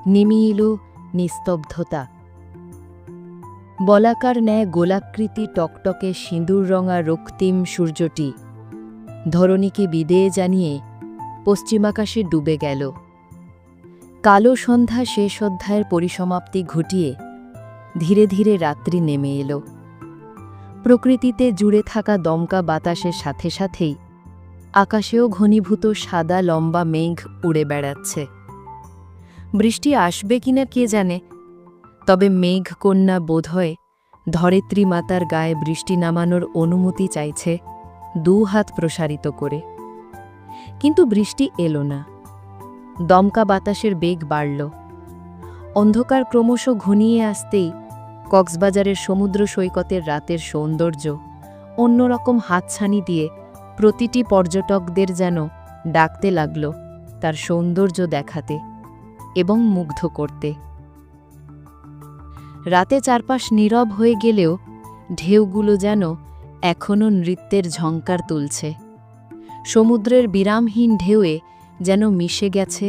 নেমে এলো নিস্তব্ধতা। বলাকার ন্যায় গোলাকৃতি টকটকে সিঁদুররঙা রক্তিম সূর্যটি ধরণীকে বিদেয় জানিয়ে পশ্চিমাকাশে ডুবে গেল। কালো সন্ধ্যা শেষ অধ্যায়ের পরিসমাপ্তি ঘটিয়ে ধীরে ধীরে রাত্রি নেমে এলো। প্রকৃতিতে জুড়ে থাকা দমকা বাতাসের সাথে সাথেই আকাশেও ঘনীভূত সাদা লম্বা মেঘ উড়ে বেড়াচ্ছে। বৃষ্টি আসবে কিনা কে জানে, তবে মেঘকন্যা বোধহয় ধরিত্রী মাতার গায়ে বৃষ্টি নামানোর অনুমতি চাইছে দু হাত প্রসারিত করে। কিন্তু বৃষ্টি এলো না। দমকা বাতাসের বেগ বাড়ল। অন্ধকার ক্রমশ ঘনিয়ে আসতেই কক্সবাজারের সমুদ্র সৈকতের রাতের সৌন্দর্য অন্যরকম হাতছানি দিয়ে প্রতিটি পর্যটকদের যেন ডাকতে লাগল তার সৌন্দর্য দেখাতে এবং মুগ্ধ করতে। রাতে চারপাশ নীরব হয়ে গেলেও ঢেউগুলো যেন এখনও নৃত্যের ঝঙ্কার তুলছে। সমুদ্রের বিরামহীন ঢেউয়ে যেন মিশে গেছে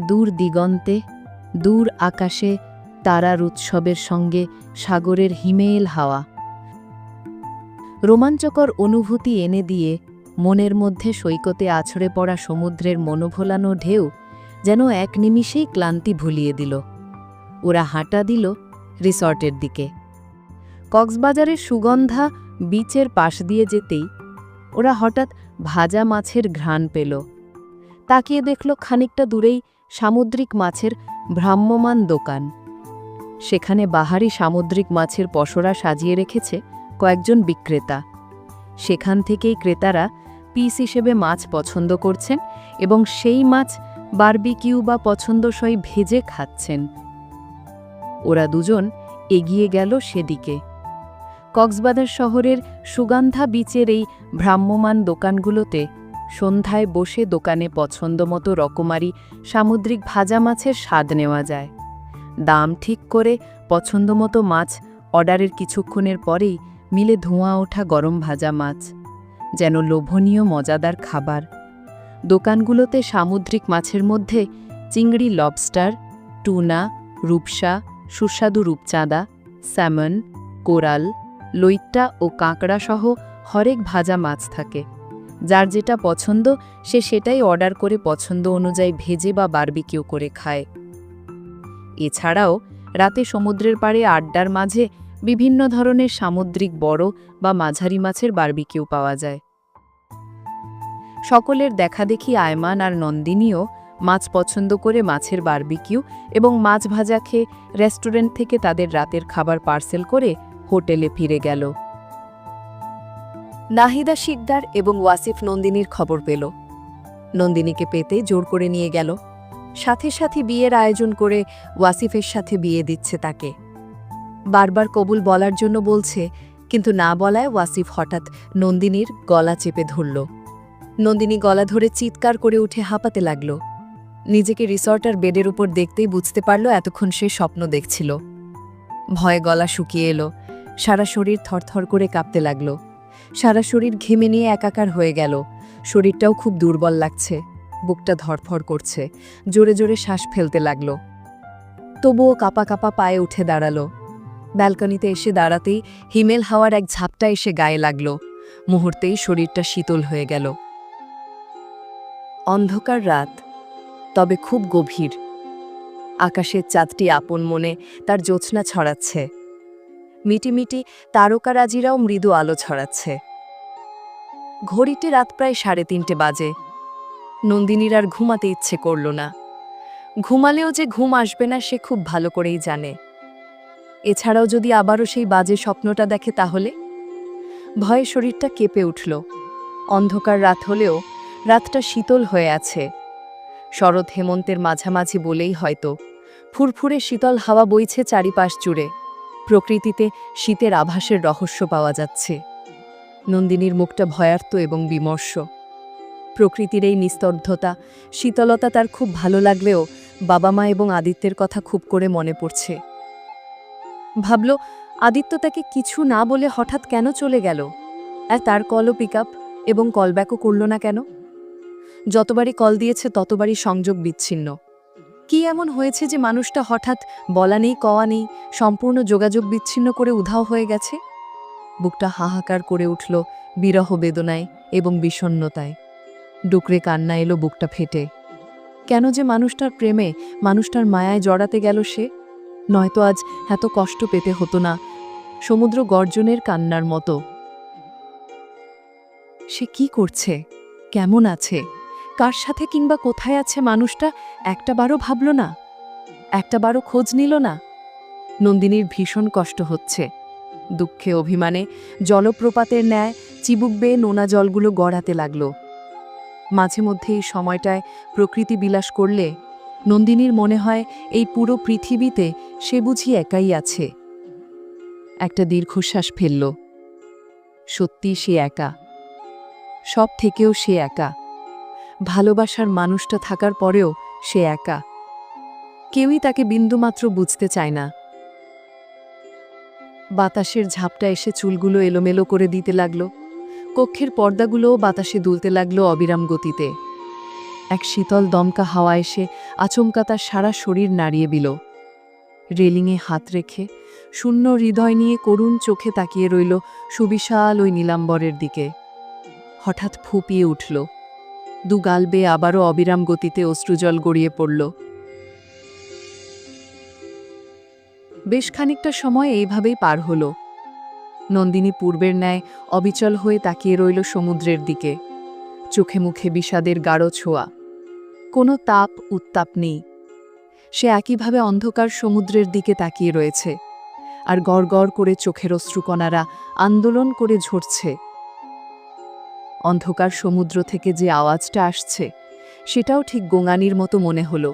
দূর দিগন্তে, দূর আকাশে তারার উৎসবের সঙ্গে সাগরের হিমেল হাওয়া। রোমাঞ্চকর অনুভূতি এনে দিয়ে মনের মধ্যে সৈকতে আছড়ে পড়া সমুদ্রের মনোভোলানো ঢেউ যেন এক নিমিষেই ক্লান্তি ভুলিয়ে দিল। ওরা হাঁটা দিল রিসর্টের দিকে। কক্সবাজারের সুগন্ধা বিচের পাশ দিয়ে যেতেই ওরা হঠাৎ ভাজা মাছের ঘ্রাণ পেল। তাকিয়ে দেখল খানিকটা দূরেই সামুদ্রিক মাছের ভ্রাম্যমান দোকান। সেখানে বাহারি সামুদ্রিক মাছের পসরা সাজিয়ে রেখেছে কয়েকজন বিক্রেতা। সেখান থেকেই ক্রেতারা পিস হিসেবে মাছ পছন্দ করছেন এবং সেই মাছ বারবিকিউ বা পছন্দসই ভেজে খাচ্ছেন। ওরা দুজন এগিয়ে গেল সেদিকে। কক্সবাজার শহরের সুগন্ধা বিচের এই ভ্রাম্যমান দোকানগুলোতে সন্ধ্যায় বসে দোকানে পছন্দমতো রকমারি সামুদ্রিক ভাজা মাছের স্বাদ নেওয়া যায়। দাম ঠিক করে পছন্দমতো মাছ অর্ডারের কিছুক্ষণের পরেই মিলে ধোঁয়া ওঠা গরম ভাজা মাছ, যেন লোভনীয় মজাদার খাবার। দোকানগুলোতে সামুদ্রিক মাছের মধ্যে চিংড়ি, লবস্টার, টুনা, রূপসা, সুস্বাদু রূপচাঁদা, স্যামন, কোরাল, লইট্টা ও কাঁকড়া সহ হরেক ভাজা মাছ থাকে। যার যেটা পছন্দ সে সেটাই অর্ডার করে পছন্দ অনুযায়ী ভেজে বা বারবিকিউ করে খায়। এছাড়াও রাতে সমুদ্রের পাড়ে আড্ডার মাঝে বিভিন্ন ধরনের সামুদ্রিক বড় বা মাঝারি মাছের বারবিকিউ পাওয়া যায়। সকলের দেখাদেখি আয়মান আর নন্দিনীও মাছ পছন্দ করে মাছের বারবিকিউ এবং মাছ ভাজা খেয়ে রেস্টুরেন্ট থেকে তাদের রাতের খাবার পার্সেল করে হোটেলে ফিরে গেল। নাহিদা শিকদার এবং ওয়াসিফ নন্দিনীর খবর পেল। নন্দিনীকে পেতে জোর করে নিয়ে গেল। সাথে সাথে বিয়ের আয়োজন করে ওয়াসিফের সাথে বিয়ে দিচ্ছে তাকে। বারবার কবুল বলার জন্য বলছে, কিন্তু না বলায় ওয়াসিফ হঠাৎ নন্দিনীর গলা চেপে ধরল। নন্দিনী গলা ধরে চিৎকার করে উঠে হাঁপাতে লাগল। নিজেকে রিসর্টার বেডের উপর দেখতেই বুঝতে পারল এতক্ষণ সে স্বপ্ন দেখছিল। ভয়ে গলা শুকিয়ে এলো। সারা শরীর থরথর করে কাঁপতে লাগল। সারা শরীর ঘেমে নিয়ে একাকার হয়ে গেল। শরীরটাও খুব দুর্বল লাগছে। বুকটা ধরফর করছে। জোরে জোরে শ্বাস ফেলতে লাগল। তবুও কাঁপা কাঁপা পায়ে উঠে দাঁড়াল। ব্যালকনিতে এসে দাঁড়াতেই হিমেল হাওয়ার এক ঝাপটা এসে গায়ে লাগল। মুহূর্তেই শরীরটা শীতল হয়ে গেল। অন্ধকার রাত, তবে খুব গভীর। আকাশের চাঁদটি আপন মনে তার জ্যোৎস্না ছড়াচ্ছে। মিটিমিটি তারকারাজিরাও মৃদু আলো ছড়াচ্ছে। ঘড়িতে রাত প্রায় 3:30 বাজে। নন্দিনীর আর ঘুমাতে ইচ্ছে করল না। ঘুমালেও যে ঘুম আসবে না সে খুব ভালো করেই জানে। এছাড়াও যদি আবারও সেই বাজে স্বপ্নটা দেখে তাহলে? ভয়ে শরীরটা কেঁপে উঠল। অন্ধকার রাত হলেও রাতটা শীতল হয়ে আছে। শরৎ হেমন্তের মাঝামাঝি বলেই হয়তো। ফুরফুরে শীতল হাওয়া বইছে চারিপাশ জুড়ে। প্রকৃতিতে শীতের আভাসের রহস্য পাওয়া যাচ্ছে। নন্দিনীর মুখটা ভয়ার্ত এবং বিমর্ষ। প্রকৃতির এই নিস্তব্ধতা, শীতলতা তার খুব ভালো লাগলেও বাবা মা এবং আদিত্যের কথা খুব করে মনে পড়ছে। ভাবল, আদিত্য তাকে কিছু না বলে হঠাৎ কেন চলে গেল? আর তার কলও পিকআপ এবং কলব্যাকও করল না কেন? যতবারই কল দিয়েছে ততবারই সংযোগ বিচ্ছিন্ন। কি এমন হয়েছে যে মানুষটা হঠাৎ বলা নেই কওয়া নেই সম্পূর্ণ যোগাযোগ বিচ্ছিন্ন করে উধাও হয়ে গেছে? বুকটা হাহাকার করে উঠল বিরহ বেদনায় এবং বিষণ্ণতায়। ডুকরে কান্না এলো বুকটা ফেটে। কেন যে মানুষটার প্রেমে, মানুষটার মায়ায় জড়াতে গেল সে? নয়তো আজ এত কষ্ট পেতে হতো না, সমুদ্র গর্জনের কান্নার মতো। সে কি করছে, কেমন আছে, কার সাথে কিংবা কোথায় আছে মানুষটা একটাবারও ভাবল না, একটাবারও খোঁজ নিল না। নন্দিনীর ভীষণ কষ্ট হচ্ছে। দুঃখে অভিমানে জলপ্রপাতের ন্যায় চিবুক বেয়ে নোনা জলগুলো গড়াতে লাগল। মাঝে মধ্যে এই সময়টায় প্রকৃতি বিলাস করলে নন্দিনীর মনে হয় এই পুরো পৃথিবীতে সে বুঝি একাই আছে। একটা দীর্ঘশ্বাস ফেলল। সত্যি সে একা, সব থেকেও সে একা। ভালোবাসার মানুষটা থাকার পরেও সে একা। কেউই তাকে বিন্দুমাত্র বুঝতে চায় না। বাতাসের ঝাপটা এসে চুলগুলো এলোমেলো করে দিতে লাগল। কক্ষের পর্দাগুলোও বাতাসে দুলতে লাগল অবিরাম গতিতে। এক শীতল দমকা হাওয়া এসে আচমকা তার সারা শরীর নাড়িয়ে দিল। রেলিংয়ে হাত রেখে শূন্য হৃদয় নিয়ে করুণ চোখে তাকিয়ে রইল সুবিশাল ওই নীলাম্বরের দিকে। হঠাৎ ফুপিয়ে উঠল। দু গাল বেয়ে আবারও অবিরাম গতিতে অশ্রুজল গড়িয়ে পড়ল। বেশ খানিকটা সময় এইভাবেই পার হল। নন্দিনী পূর্বের ন্যায় অবিচল হয়ে তাকিয়ে রইল সমুদ্রের দিকে। চোখে মুখে বিষাদের গাঢ় ছোঁয়া। কোনো তাপ উত্তাপ নেই। সে একইভাবে অন্ধকার সমুদ্রের দিকে তাকিয়ে রয়েছে, আর গড় গড় করে চোখের অশ্রুকণারা আন্দোলন করে ঝরছে। অন্ধকার সমুদ্র থেকে যে আওয়াজটা আসছে সেটাও ঠিক গোঙানির মতো মনে হল,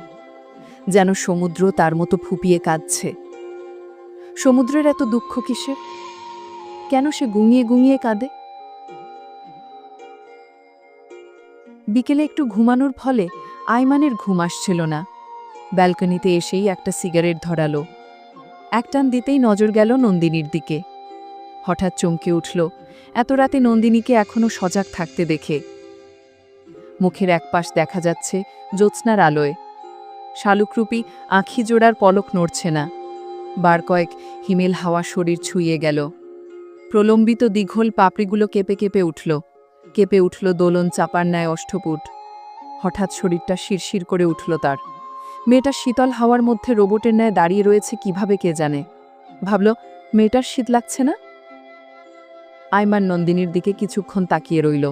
যেন সমুদ্র তার মতো ফুপিয়ে কাঁদছে। সমুদ্রের এত দুঃখ কিসের? কেন সে গুঙিয়ে গুঙিয়ে কাঁদে? বিকেলে একটু ঘুমানোর ফলে আইমানের ঘুম আসছিল না। ব্যালকনিতে এসেই একটা সিগারেট ধরালো। একটান দিতেই নজর গেল নন্দিনীর দিকে। হঠাৎ চমকে উঠল এত রাতে নন্দিনীকে এখনো সজাগ থাকতে দেখে। মুখের একপাশ দেখা যাচ্ছে জ্যোৎস্নার আলোয়। শালুকরূপী আঁখি জোড়ার পলক নড়ছে না। বার কয়েক হিমেল হাওয়া শরীর ছুঁয়ে গেল। প্রলম্বিত দীঘল পাপড়িগুলো কেঁপে কেঁপে উঠল। কেঁপে উঠল দোলন চাপার ন্যায় অষ্টপুট। হঠাৎ শরীরটা শিরশির করে উঠল তার। মেয়েটা শীতল হাওয়ার মধ্যে রোবটের ন্যায় দাঁড়িয়ে রয়েছে কিভাবে কে জানে। ভাবল, মেয়েটার শীত লাগছে না? আইমান নন্দিনীর দিকে কিছুক্ষণ তাকিয়ে রইল।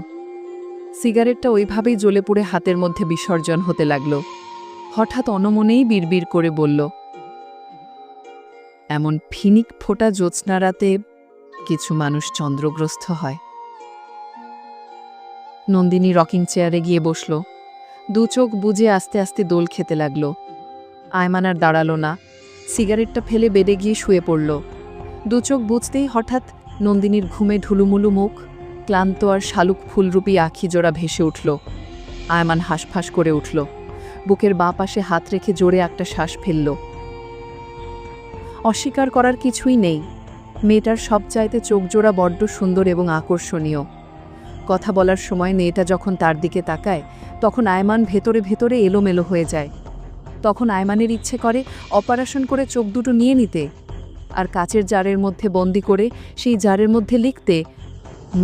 সিগারেটটা ওইভাবেই জ্বলে পুড়ে হাতের মধ্যে বিসর্জন হতে লাগল। হঠাৎ অনমনেই বিড়বিড় করে বলল, এমন ফিনিক ফোটা জ্যোৎস্না রাতে কিছু মানুষ চন্দ্রগ্রস্ত হয়। নন্দিনী রকিং চেয়ারে গিয়ে বসল। দু চোখ বুজে আস্তে আস্তে দোল খেতে লাগল। আয়মান আর দাঁড়ালো না। সিগারেটটা ফেলে বেডে গিয়ে শুয়ে পড়ল। দু চোখ বুঝতেই হঠাৎ নন্দিনীর ঘুমে ঢুলুমুলু মুখ, ক্লান্ত আর শালুক ফুলরূপী আঁখি জোড়া ভেসে উঠল। আয়মান হাঁসফাঁস করে উঠল। বুকের বাঁ পাশে হাত রেখে জোরে একটা শ্বাস ফেলল। অস্বীকার করার কিছুই নেই, মেয়েটার সবচাইতে চোখজোড়া বড্ড সুন্দর এবং আকর্ষণীয়। কথা বলার সময় মেয়েটা যখন তার দিকে তাকায় তখন আয়মান ভেতরে ভেতরে এলোমেলো হয়ে যায়। তখন আয়মানের ইচ্ছে করে অপারেশন করে চোখ দুটো নিয়ে নিতে, আর কাচের জারের মধ্যে বন্দি করে সেই জারের মধ্যে লিখতে,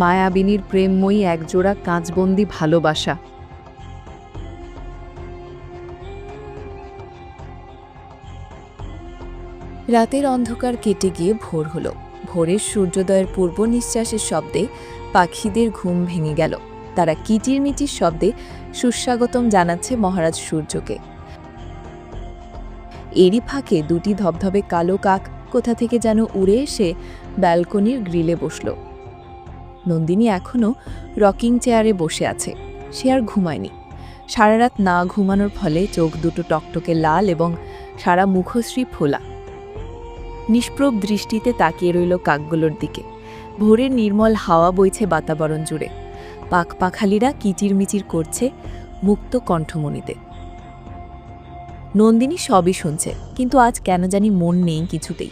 মায়াবিনীর প্রেমময়ী একজোড়া কাঁচবন্দি ভালোবাসা। রাতের অন্ধকার কেটে গিয়ে ভোর হলো। ভোরের সূর্যোদয়ের পূর্ব নিঃশ্বাসের শব্দে পাখিদের ঘুম ভেঙে গেল। তারা কিচিরমিচির শব্দে সুস্বাগতম জানাচ্ছে মহারাজ সূর্যকে। এরই ফাঁকে দুটি ধবধবে কালো কাক কোথা থেকে যেন উড়ে এসে ব্যালকনির গ্রিলে বসল। নন্দিনী এখনও রকিং চেয়ারে বসে আছে। সে আর ঘুমায়নি। সারা রাত না ঘুমানোর ফলে চোখ দুটো টকটকে লাল এবং সারা মুখশ্রী ফোলা। নিষ্প্রভ দৃষ্টিতে তাকিয়ে রইল কাকগুলোর দিকে। ভোরের নির্মল হাওয়া বইছে বাতাবরণ জুড়ে। পাখপাখালিরা কিচিরমিচির করছে মুক্ত কণ্ঠমণিতে। নন্দিনী সবই শুনছে, কিন্তু আজ কেন জানি মন নেই কিছুতেই।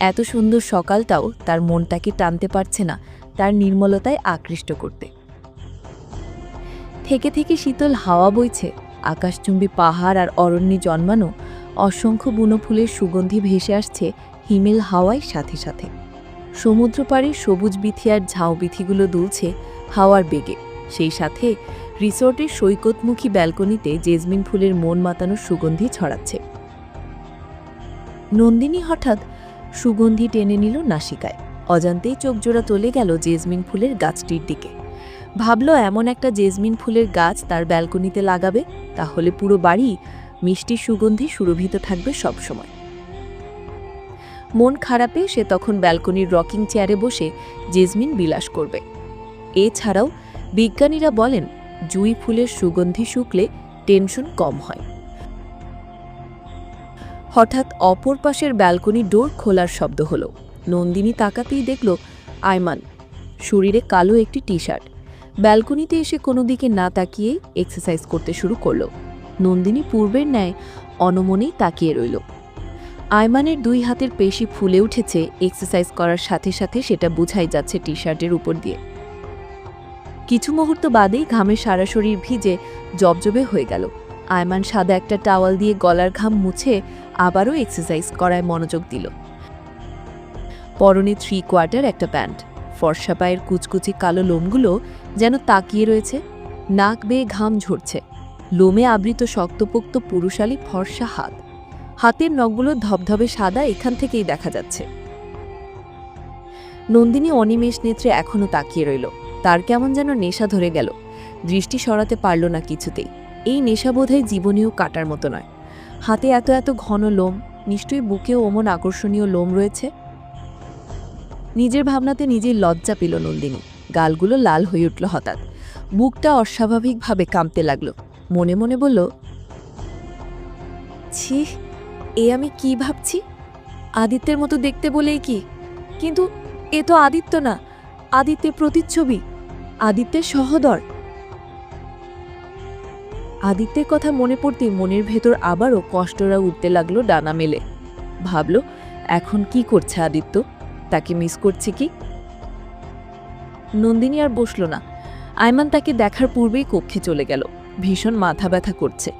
এত সুন্দর সকালটাও তার মনটাকে টানতে পারছে না তার নির্মলতায় আকৃষ্ট করতে। থেকে থেকে শীতল হাওয়া বইছে, আকাশচুম্বী পাহাড় আর অরণ্যে জন্মানো অসংখ্য বুনো ফুলের সুগন্ধি ভেসে আসছে হিমেল হাওয়ায় সাথে সাথে। সমুদ্র পাড়ে সবুজ বিথি আর ঝাউ বিথিগুলো দুলছে হাওয়ার বেগে। সেই সাথে রিসোর্টের সৈকতমুখী ব্যালকনিতে জেসমিন ফুলের মন মাতানো সুগন্ধি ছড়াচ্ছে। নন্দিনী হঠাৎ সুগন্ধি টেনে নিল নাসিকায়। অজান্তেই চোখজোড়া চলে গেল জেসমিন ফুলের গাছটির দিকে। ভাবল এমন একটা জেসমিন ফুলের গাছ তার ব্যালকনিতে লাগাবে, তাহলে পুরো বাড়ি মিষ্টি সুগন্ধি সুরভিত থাকবে সবসময়। মন খারাপে সে তখন ব্যালকনির রকিং চেয়ারে বসে জেসমিন বিলাস করবে। এছাড়াও বিজ্ঞানীরা বলেন জুঁই ফুলের সুগন্ধি শুকলে টেনশন কম হয়। হঠাৎ অপর পাশের ব্যালকনি ডোর খোলার শব্দ হলো। নন্দিনী তাকাতেই দেখল আয়মান, শরীরে কালো একটি টি শার্ট, ব্যালকনিতে এসে কোনো দিকে না তাকিয়েই এক্সারসাইজ করতে শুরু করল। নন্দিনী পূর্বের ন্যায় অনমনেই তাকিয়ে রইল। আয়মানের 2 হাতের পেশি ফুলে উঠেছে, এক্সারসাইজ করার সাথে সাথে সেটা বোঝাই যাচ্ছে টি শার্টের উপর দিয়ে। কিছু মুহূর্ত বাদেই ঘামে সারা শরীর ভিজে জবজবে হয়ে গেল। আয়মান সাদা একটা টাওয়াল দিয়ে গলার ঘাম মুছে আবারও এক্সারসাইজ করায় মনোযোগ দিল। পরনে 3/4 একটা প্যান্ট, ফর্সা পায়ের কুচকুচি কালো লোমগুলো যেন তাকিয়ে রয়েছে, নাক বেয়ে ঘাম ঝরছে। লোমে আবৃত শক্তপোক্ত পুরুষালী ফর্সা হাত, হাতের নখগুলো ধবধবে সাদা, এখান থেকেই দেখা যাচ্ছে। নন্দিনী অনিমেষ নেত্রে এখনো তাকিয়ে রইল। তার কেমন যেন নেশা ধরে গেল, দৃষ্টি সরাতে পারল না কিছুতেই। এই নেশা বোধহয় জীবনেও কাটার মতো নয়। হাতে এত এত ঘন লোম, নিশ্চয়ই বুকেও অমন আকর্ষণীয় লোম রয়েছে। নিজের ভাবনাতে নিজেই লজ্জা পেল নন্দিনী। গালগুলো লাল হয়ে উঠল হঠাৎ, বুকটা অস্বাভাবিকভাবে কাঁপতে লাগলো। মনে মনে বলল, ছি, এ আমি কি ভাবছি? আদিত্যের মতো দেখতে বলেই কি? কিন্তু এ তো আদিত্য না, আদিত্যের প্রতিচ্ছবি, আদিত্যের সহোদর। আদিত্যের কথা মনে পড়তেই মনের ভেতর আবারও কষ্টরা উঠতে লাগলো ডানা মেলে। ভাবল, এখন কি করছে আদিত্য? তাকে মিস করছে কি? নন্দিনী আর বসল না। আয়মান তাকে দেখার পূর্বেই কক্ষে চলে গেল। ভীষণ মাথা ব্যথা করছে,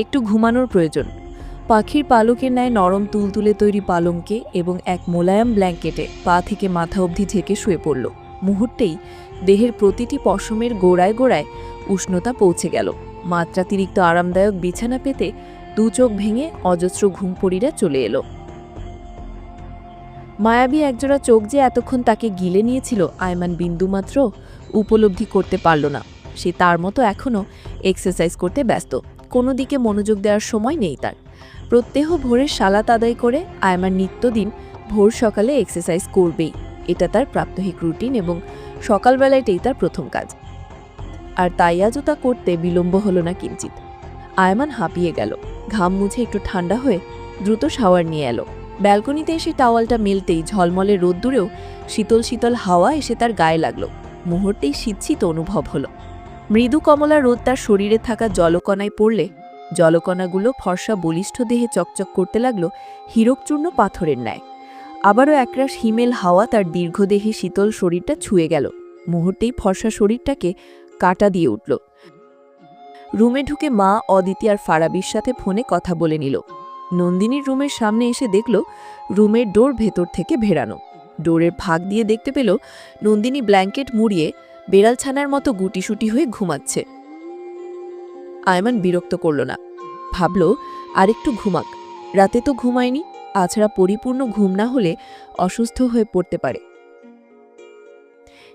একটু ঘুমানোর প্রয়োজন। পাখির পালকের ন্যায় নরম তুলতুলে তৈরি পালঙ্কে এবং এক মোলায়েম ব্ল্যাঙ্কেটে পা থেকে মাথা অবধি ঢেকে শুয়ে পড়ল। মুহূর্তেই দেহের প্রতিটি পশমের গোড়ায় গোড়ায় উষ্ণতা পৌঁছে গেল। মাত্রাতিরিক্ত আরামদায়ক বিছানা পেতে 2 চোখ ভেঙে অজস্র ঘুমপড়িরা চলে এলো। মায়াবী একজোড়া চোখ যে এতক্ষণ তাকে গিলে নিয়েছিল আয়মান বিন্দুমাত্র উপলব্ধি করতে পারল না। সে তার মতো এখনও এক্সারসাইজ করতে ব্যস্ত, কোনো দিকে মনোযোগ দেওয়ার সময় নেই তার। প্রত্যেহ ভোরের সালাত আদায় করে আয়মান নিত্যদিন ভোর সকালে এক্সারসাইজ করবেই, এটা তার প্রাত্যহিক রুটিন এবং সকালবেলাটাই তার প্রথম কাজ। আর তাই আজও তা করতে বিলম্ব হলো না কিঞ্চিত। আয়মান হাঁপিয়ে গেল, ঘাম মুছে একটু ঠান্ডা হয়ে দ্রুত শাওয়ার নিয়ে এলো। ব্যালকনিতে এসে টাওয়ালটা মেলতেই ঝলমলে রোদ্দুরেও শীতল শীতল হাওয়া এসে তার গায়ে লাগলো। মুহূর্তেই শীত অনুভব হলো। মৃদু কমলা রোদ তার শরীরে থাকা জলকণায় পড়লে জলকণাগুলো ফর্সা বলিষ্ঠ দেহে চকচক করতে লাগলো হীরকচূর্ণ পাথরের ন্যায়। আবারও একরাশ হিমেল হাওয়া তার দীর্ঘদেহী শীতল শরীরটা ছুঁয়ে গেল। মুহূর্তেই ফর্সা শরীরটাকে কাটা দিয়ে উঠল। রুমে ঢুকে মা, অদিতি আর ফারাবির সাথে ফোনে কথা বলে নিল। নন্দিনীর রুমের সামনে এসে দেখল রুমের ডোর ভেতর থেকে ভেড়ানো। ডোরের ফাঁক দিয়ে দেখতে পেল নন্দিনী ব্ল্যাঙ্কেট মুড়িয়ে বেড়ালছানার মতো গুটিসুটি হয়ে ঘুমাচ্ছে। আয়মান বিরক্ত করল না, ভাবল আরেকটু ঘুমাক, রাতে তো ঘুমায়নি, আছাড়া পরিপূর্ণ ঘুম না হলে অসুস্থ হয়ে পড়তে পারে।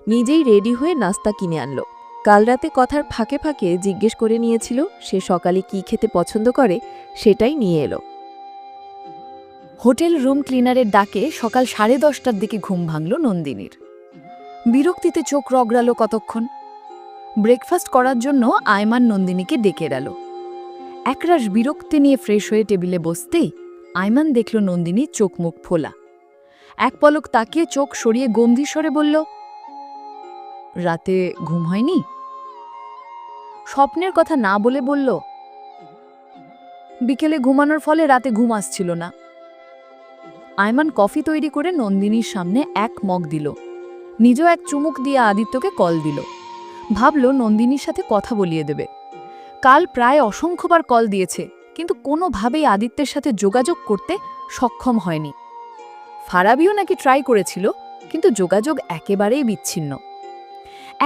নিজেই রেডি হয়ে নাস্তা কিনে আনলো। কাল রাতে কথার ফাঁকে ফাঁকে জিজ্ঞেস করে নিয়েছিল সে সকালে কি খেতে পছন্দ করে, সেটাই নিয়ে এলো। হোটেল রুম ক্লিনারের ডাকে সকাল 10:30টার দিকে ঘুম ভাঙল নন্দিনীর। বিরক্তিতে চোখ রগড়ালো কতক্ষণ। ব্রেকফাস্ট করার জন্য আয়মান নন্দিনীকে ডেকে এল। একরাশ বিরক্তি নিয়ে ফ্রেশ হয়ে টেবিলে বসতেই আয়মান দেখল নন্দিনীর চোখ মুখ ফোলা। এক পলক তাকিয়ে চোখ সরিয়ে গম্ভীর স্বরে বলল, রাতে ঘুম হয়নি? স্বপ্নের কথা না বলে বলল, বিকেলে ঘুমানোর ফলে রাতে ঘুম আসছিল না। আয়মান কফি তৈরি করে নন্দিনীর সামনে এক মগ দিল, নিজেও এক চুমুক দিয়ে আদিত্যকে কল দিল। ভাবল নন্দিনীর সাথে কথা বলিয়ে দেবে। কাল প্রায় অসংখ্যবার কল দিয়েছে, কিন্তু কোনোভাবেই আদিত্যের সাথে যোগাযোগ করতে সক্ষম হয়নি। ফারাবিও নাকি ট্রাই করেছিল, কিন্তু যোগাযোগ একেবারেই বিচ্ছিন্ন।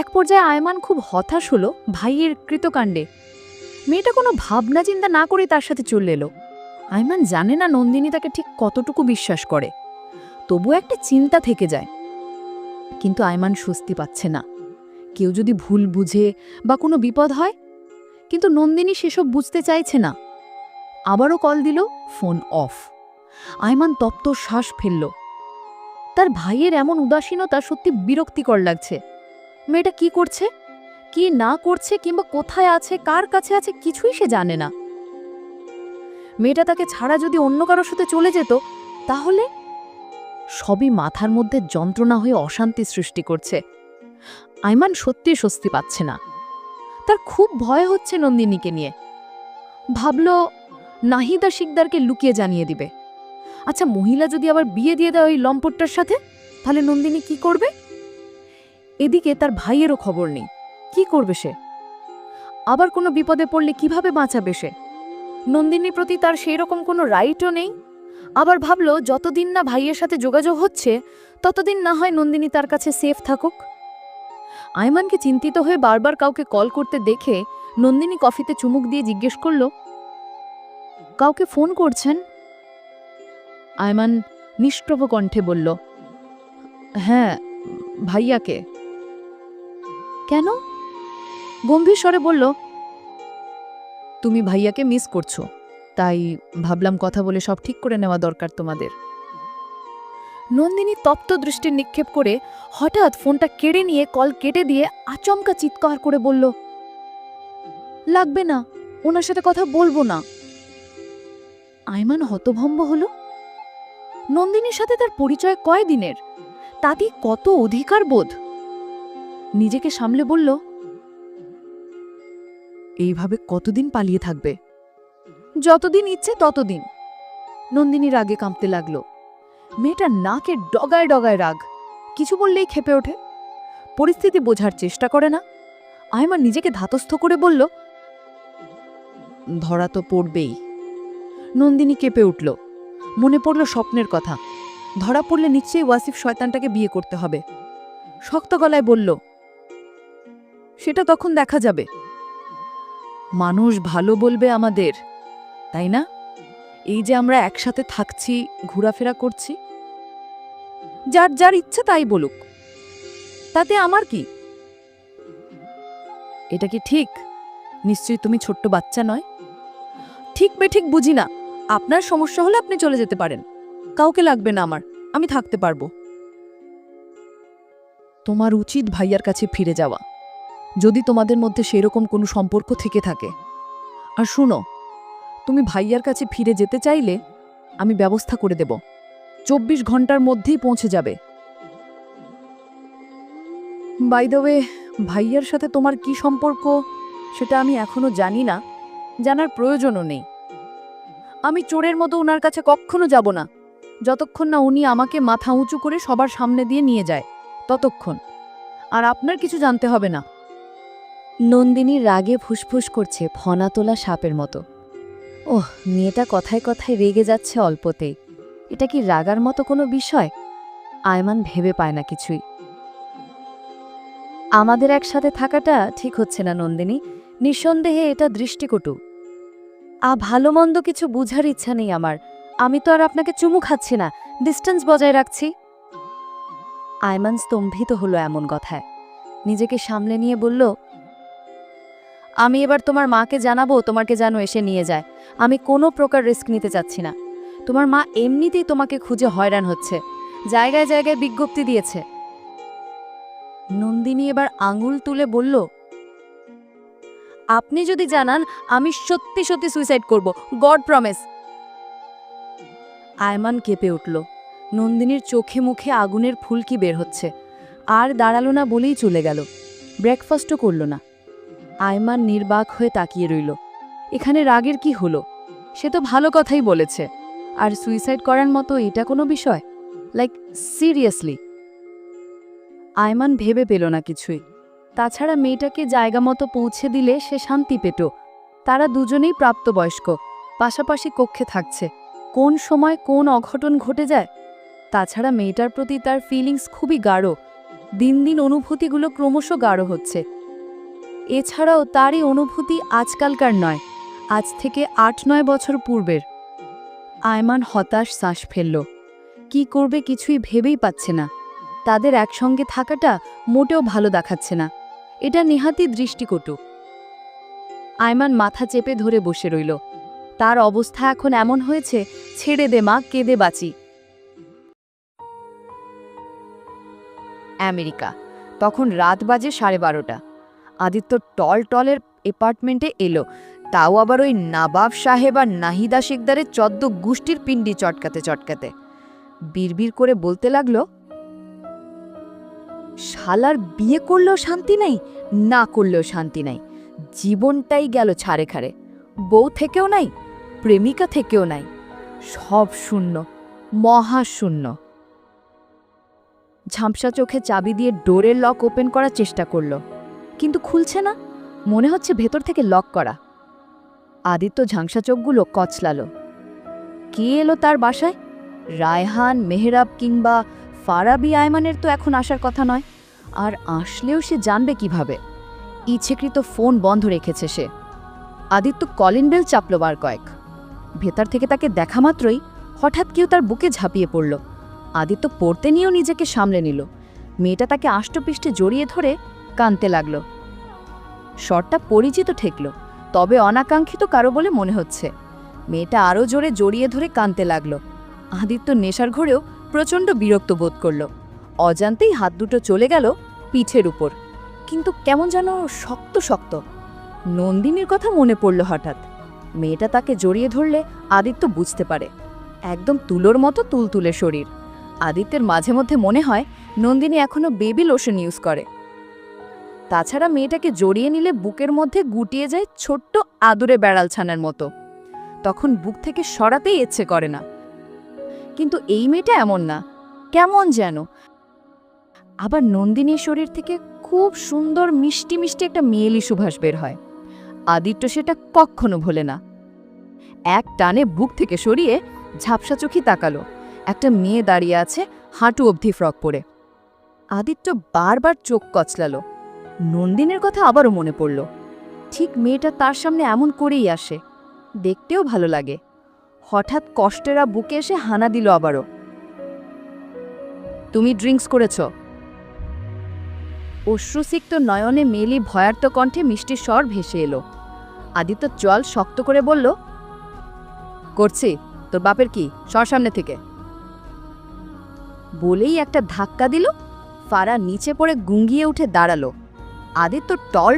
এক পর্যায়ে আয়মান খুব হতাশ হলো ভাইয়ের কৃতকাণ্ডে। মেয়েটা কোনো ভাবনা চিন্তা না করে তার সাথে চলে এলো। আয়মান জানে না নন্দিনী তাকে ঠিক কতটুকু বিশ্বাস করে, তবু একটা চিন্তা থেকে যায়। কিন্তু আয়মান স্বস্তি পাচ্ছে না। কেউ যদি ভুল বুঝে বা কোনো বিপদ হয়, কিন্তু নন্দিনী সেসব বুঝতে চাইছে না। আবারও কল দিল, ফোন অফ। আয়মান তপ্ত শ্বাস ফেলল। তার ভাইয়ের এমন উদাসীনতা সত্যি বিরক্তিকর লাগছে। মেয়েটা কি করছে, কি না করছে, কিংবা কোথায় আছে, কার কাছে আছে, কিছুই সে জানে না। মেয়েটা তাকে ছাড়া যদি অন্য কারোর সাথে চলে যেত, তাহলে সবই মাথার মধ্যে যন্ত্রণা হয়ে অশান্তি সৃষ্টি করছে। আয়মান সত্যি স্বস্তি পাচ্ছে না। তার খুব ভয় হচ্ছে নন্দিনীকে নিয়ে। ভাবল নাহিদা শিকদারকে লুকিয়ে জানিয়ে দিবে। আচ্ছা, মহিলা যদি আবার বিয়ে দিয়ে দেয় ওই লম্পটটার সাথে, তাহলে নন্দিনী কি করবে? এদিকে তার ভাইয়েরও খবর নেই। কি করবে সে? আবার কোনো বিপদে পড়লে কিভাবে বাঁচাবে সে? নন্দিনীর প্রতি তার সেই রকম কোনো রাইটও নেই। আবার ভাবল যতদিন না ভাইয়ের সাথে যোগাযোগ হচ্ছে, ততদিন না হয় নন্দিনী তার কাছে সেফ থাকুক। আয়মানকে চিন্তিত হয়ে বারবার কাউকে কল করতে দেখে নন্দিনী কফিতে চুমুক দিয়ে জিজ্ঞেস করল, কাউকে ফোন করছেন? আয়মান নিষ্প্রভ কণ্ঠে বলল, হ্যাঁ, ভাইয়াকে। কেন? গম্ভীর স্বরে বলল, তুমি ভাইয়াকে মিস করছো, তাই ভাবলাম কথা বলে সব ঠিক করে নেওয়া দরকার তোমাদের। নন্দিনী তপ্ত দৃষ্টি নিক্ষেপ করে হঠাৎ ফোনটা কেড়ে নিয়ে কল কেটে দিয়ে আচমকা চিৎকার করে বলল, লাগবে না, ওনার সাথে কথা বলবো না। আয়মান হতভম্ব হলো। নন্দিনীর সাথে তার পরিচয় কয়দিনের, তাতেই কত অধিকার বোধ। নিজেকে সামলে বলল, এইভাবে কতদিন পালিয়ে থাকবে? যতদিন ইচ্ছে ততদিন। নন্দিনী রাগে কাঁপতে লাগলো। মেয়েটা নাকে ডগায় ডগায় রাগ, কিছু বললেই ক্ষেপে ওঠে, পরিস্থিতি বোঝার চেষ্টা করে না। আয়মান নিজেকে ধাতস্থ করে বলল, ধরা তো পড়বেই। নন্দিনী কেঁপে উঠল। মনে পড়ল স্বপ্নের কথা। ধরা পড়লে নিশ্চয়ই ওয়াসিফ শয়তানটাকে বিয়ে করতে হবে। শক্ত গলায় বলল, সেটা তখন দেখা যাবে। মানুষ ভালো বলবে আমাদের, তাই না? এই যে আমরা একসাথে থাকছি, ঘোরাফেরা করছি, যার যার ইচ্ছে তাই বলুক, তাতে আমার কি? এটা কি ঠিক? নিশ্চয়ই তুমি ছোট্ট বাচ্চা নয়। ঠিক বেঠিক বুঝি না। আপনার সমস্যা হলে আপনি চলে যেতে পারেন, কাউকে লাগবে না আমার, আমি থাকতে পারবো। তোমার উচিত ভাইয়ার কাছে ফিরে যাওয়া, যদি তোমাদের মধ্যে সেরকম কোনো সম্পর্ক থেকে থাকে। আর শুনো, তুমি ভাইয়ার কাছে ফিরে যেতে চাইলে আমি ব্যবস্থা করে দেব, 24 ঘন্টার মধ্যেই পৌঁছে যাবে। বাই দ্য ওয়ে, ভাইয়ার সাথে তোমার কি সম্পর্ক সেটা আমি এখনো জানি না, জানার প্রয়োজনও নেই। আমি চোরের মতো ওনার কাছে কখনো যাব না, যতক্ষণ না উনি আমাকে মাথা উঁচু করে সবার সামনে দিয়ে নিয়ে যায়, ততক্ষণ। আর আপনার কিছু জানতে হবে না। নন্দিনী রাগে ফুসফুস করছে ফনা তোলা সাপের মতো। ওহ, মেয়েটা কথায় কথায় রেগে যাচ্ছে অল্পতেই। এটা কি রাগার মতো কোনো বিষয়? আয়মান ভেবে পায় না কিছুই। আমাদের একসাথে থাকাটা ঠিক হচ্ছে না নন্দিনী, নিঃসন্দেহে এটা দৃষ্টিকটু। ভালো মন্দ কিছু বুঝার ইচ্ছা নেই আমার। আমি তো আর আপনাকে চুমু খাচ্ছি না, ডিস্টেন্স বজায় রাখছি। আয়মান স্তম্ভিত হলো এমন কথায়। নিজেকে সামলে নিয়ে বলল, আমি এবার তোমার মাকে জানাবো তোমাকে যেন এসে নিয়ে যায়। আমি কোনো প্রকার রিস্ক নিতে চাচ্ছি না। তোমার মা এমনিতেই তোমাকে খুঁজে হয়রান হচ্ছে, জায়গায় জায়গায় বিজ্ঞপ্তি দিয়েছে। নন্দিনী এবার আঙুল তুলে বলল, আপনি যদি জানান আমি সত্যি সত্যি সুইসাইড করব, গড প্রমিস। আয়মান কেঁপে উঠল। নন্দিনীর চোখে মুখে আগুনের ফুলকি বের হচ্ছে। আর দাঁড়ালো না বলেই চলে গেল। ব্রেকফাস্টও করল না। আয়মান নির্বাক হয়ে তাকিয়ে রইল। এখানে রাগের কি হলো? সে তো ভালো কথাই বলেছে। আর সুইসাইড করার মতো এটা কোনো বিষয়? Like seriously? আয়মান ভেবে পেল না কিছুই। তাছাড়া মেয়েটাকে জায়গা মতো পৌঁছে দিলে সে শান্তি পেত। তারা দুজনেই প্রাপ্তবয়স্ক, পাশাপাশি কক্ষে থাকছে। কোন সময় কোন অঘটন ঘটে যায়। তাছাড়া মেয়েটার প্রতি তার ফিলিংস খুবই গাঢ়, দিন দিন অনুভূতিগুলো ক্রমশ গাঢ় হচ্ছে। এছাড়াও তারই অনুভূতি আজকালকার নয়, আজ থেকে ৮-৯ বছর পূর্বের। আয়মান হতাশ শ্বাস ফেলল। কি করবে কিছুই ভেবেই পাচ্ছে না। তাদের একসঙ্গে থাকাটা মোটেও ভালো দেখাচ্ছে না। এটা নেহাতি দৃষ্টিকটু। আয়মান মাথা চেপে ধরে বসে রইল। তার অবস্থা এখন এমন হয়েছে, ছেড়ে দে মা, কেঁদে বাঁচি। আমেরিকা, তখন রাত বাজে 12:30। আদিত্য টলের অ্যাপার্টমেন্টে এলো, তাও আবার ওই নবাব সাহেব আর নাহিদা শিকদারের চদ্দ গোষ্ঠীর পিণ্ডি চটকাতে চটকাতে। বিড়বিড় করে বলতে লাগলো, শালার বিয়ে করলেও শান্তি নাই, না করলেও শান্তি নাই। জীবনটাই গেল ছাড়ে খাড়ে। বউ থেকেও নাই, প্রেমিকা থেকেও নাই, সব শূন্য, মহাশূন্য। ঝাপসা চোখে চাবি দিয়ে ডোরের লক ওপেন করার চেষ্টা করল, কিন্তু খুলছে না। মনে হচ্ছে ভেতর থেকে লক করা। আদিত্য ঝাংসা চোখগুলো কচলালো। কে এলো তার বাসায়? রায়হান, মেহরাব কিংবা ফারাবি আয়মানের তো এখন আসার কথা নয়। আর আসলেও সে জানবে কিভাবে? ইচ্ছেকৃত ফোন বন্ধ রেখেছে সে। আদিত্য কলিং বেল চাপল বার কয়েক। ভেতর থেকে তাকে দেখা মাত্রই হঠাৎ কেউ তার বুকে ঝাঁপিয়ে পড়ল। আদিত্য পড়তে নিয়েও নিজেকে সামলে নিল। মেয়েটা তাকে আষ্টপৃষ্টে জড়িয়ে ধরে কাঁদতে লাগল। স্বরটা পরিচিত ঠেকল, তবে অনাকাঙ্ক্ষিত কারো বলে মনে হচ্ছে। মেয়েটা আরও জোরে জড়িয়ে ধরে কাঁদতে লাগল। আদিত্য নেশার ঘরেও প্রচণ্ড বিরক্ত বোধ করল। অজান্তেই হাত দুটো চলে গেল পিঠের উপর, কিন্তু কেমন যেন শক্ত শক্ত। নন্দিনীর কথা মনে পড়ল হঠাৎ। মেয়েটা তাকে জড়িয়ে ধরলে আদিত্য বুঝতে পারে, একদম তুলোর মতো তুলতুলে শরীর। আদিত্যের মাঝে মধ্যে মনে হয় নন্দিনী এখনো বেবি লোশন ইউজ করে। তাছাড়া মেয়েটাকে জড়িয়ে নিলে বুকের মধ্যে গুটিয়ে যায় ছোট্ট আদুরে বেড়াল ছানার মতো। তখন বুক থেকে সরাতেই ইচ্ছে করে না। কিন্তু এই মেয়েটা এমন না, কেমন যেন। আবার নন্দিনীর শরীর থেকে খুব সুন্দর মিষ্টি মিষ্টি একটা মেয়েলি সুবাস বের হয়। আদিত্য সেটা কখনো ভোলে না। এক টানে বুক থেকে সরিয়ে ঝাপসা চোখে তাকালো। একটা মেয়ে দাঁড়িয়ে আছে হাঁটু অবধি ফ্রক পরে। আদিত্য বারবার চোখ কচলালো। নন্দিনীর কথা আবারও মনে পড়ল। ঠিক মেয়েটা তার সামনে এমন করেই আসে, দেখতেও ভালো লাগে। হঠাৎ কষ্টেরা বুকে এসে হানা দিল আবারও। তুমি ড্রিঙ্কস করেছ? অশ্রুসিক্ত নয়নে মেলি ভয়ার্ত কণ্ঠে মিষ্টি স্বর ভেসে এলো। আদিত্য জল শক্ত করে বলল, করছি। তোর বাপের কি, সর সামনে থেকে। বলেই একটা ধাক্কা দিল। ফারা নিচে পড়ে গুঙ্গিয়ে উঠে দাঁড়ালো। আদিত্য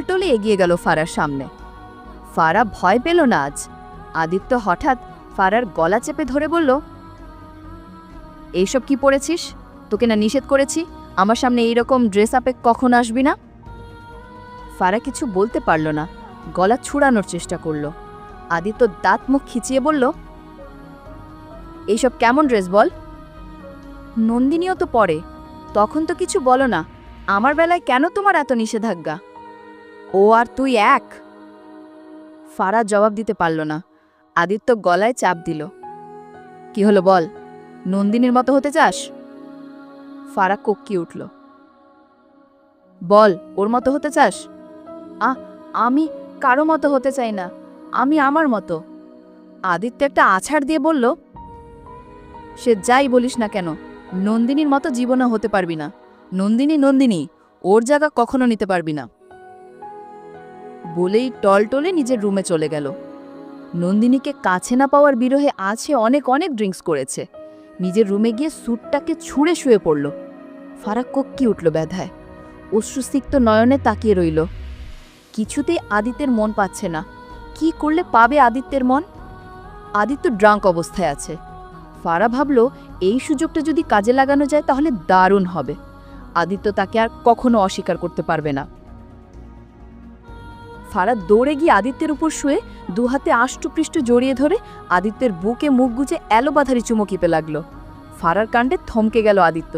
টলে এগিয়ে গেল ফারার সামনে। ফারা ভয় পেল না আজ। আদিত্য হঠাৎ ফারার গলা চেপে ধরে বলল, এইসব কি পড়েছিস? তোকে না নিষেধ করেছি আমার সামনে এইরকম ড্রেস আপে কখন আসবি না? ফারা কিছু বলতে পারল না, গলা ছুড়ানোর চেষ্টা করল। আদিত্য দাঁত মুখ খিচিয়ে বলল, এইসব কেমন ড্রেস বল? নন্দিনীও তো পরে, তখন তো কিছু বলো না। আমার বেলায় কেন তোমার এত নিষেধাজ্ঞা? ও আর তুই এক? ফারা জবাব দিতে পারল না। আদিত্য গলায় চাপ দিল। কি হলো বল, নন্দিনীর মতো হতে চাস? ফারা কক্কি উঠল। বল, ওর মতো হতে চাস? আমি কারো মতো হতে চাই না, আমি আমার মতো। আদিত্য একটা আছাড় দিয়ে বলল, সে যাই বলিস না কেন, নন্দিনীর মতো জীবনে হতে পারবি না। নন্দিনী, ওর জায়গা কখনো নিতে পারবি না। বলেই টলে নিজের রুমে চলে গেল। নন্দিনীকে কাছে না পাওয়ার বিরহে আছে অনেক ড্রিঙ্কস করেছে। নিজের রুমে গিয়ে স্যুটটাকে ছুঁড়ে শুয়ে পড়ল। ফারাক কক্কি উঠল ব্যথায়। অশ্রুসিক্ত নয়নে তাকিয়ে রইল। কিছুতেই আদিত্যের মন পাচ্ছে না। কি করলে পাবে আদিত্যের মন? আদিত্য ড্রাঙ্ক অবস্থায় আছে। ফারা ভাবল, এই সুযোগটা যদি কাজে লাগানো যায় তাহলে দারুণ হবে। আদিত্য তাকে আর কখনো অস্বীকার করতে পারবে না। ফারা দৌড়ে গিয়ে আদিত্যের উপর শুয়ে দুহাতে আষ্টপৃষ্ট জড়িয়ে ধরে আদিত্যের বুকে মুখ গুজে এলোবাধারি চুমো কিপে লাগল। ফারার কাণ্ডে থমকে গেল আদিত্য।